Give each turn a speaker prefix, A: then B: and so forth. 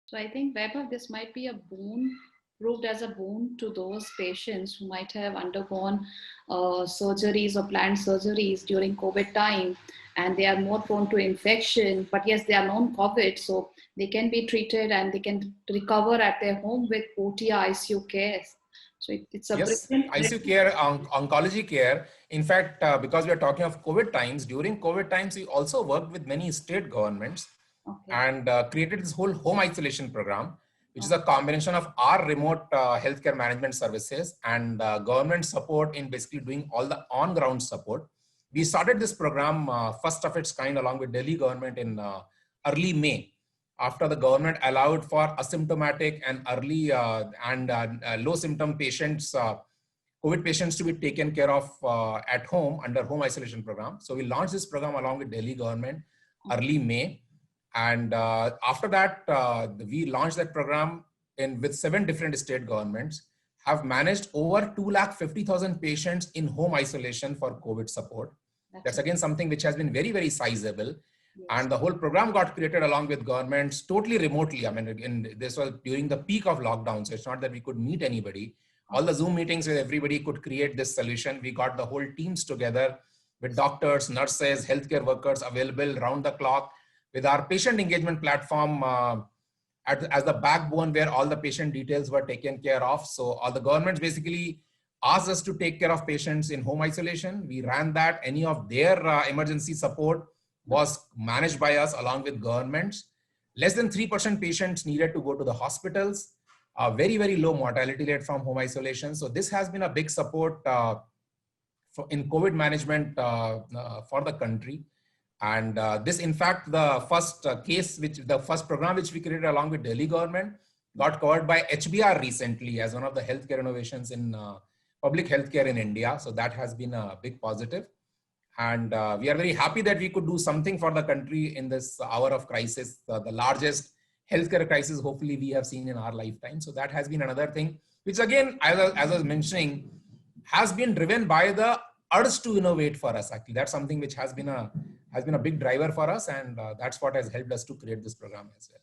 A: So I think, Vaibhav, this might be a boon, proved as a boon to those patients who might have undergone surgeries or planned surgeries during COVID time, and they are more prone to infection. But yes, they are non-COVID, so they can be treated and they can recover at their home with OT or ICU care. So it's a
B: Yes,
A: brilliant,
B: ICU
A: brilliant.
B: care, oncology care. In fact, because we are talking of COVID times, during COVID times, we also worked with many state governments
A: Okay.
B: and created this whole home isolation program, which is
A: Okay.
B: a combination of our remote healthcare management services and government support in basically doing all the on-ground support. We started this program, first of its kind, along with Delhi government in early May, after the government allowed for asymptomatic and early low symptom patients, COVID patients, to be taken care of at home under home isolation program. So we launched this program along with Delhi government early May. And after that, we launched that program with 7 different state governments, have managed over 250,000 patients in home isolation for COVID support. That's again something which has been very, very sizable.
A: Yes.
B: And the whole program got created along with governments totally remotely. I mean, this was during the peak of lockdown. So it's not that we could meet anybody. All the Zoom meetings where everybody could create this solution. We got the whole teams together with doctors, nurses, healthcare workers available round the clock, with our patient engagement platform as the backbone where all the patient details were taken care of. So all the governments basically asked us to take care of patients in home isolation. We ran that. Any of their emergency support was managed by us along with governments. Less than 3% patients needed to go to the hospitals. Very, very low mortality rate from home isolation. So this has been a big support in COVID management for the country. And this, in fact, the first the first program which we created along with Delhi government got covered by HBR recently as one of the healthcare innovations in public healthcare in India. So that has been a big positive. And we are very happy that we could do something for the country in this hour of crisis, the largest healthcare crisis hopefully we have seen in our lifetime. So that has been another thing, which again, as I was mentioning, has been driven by the urge to innovate for us. Actually, that's something which has been a big driver for us, and that's what has helped us to create this program as well.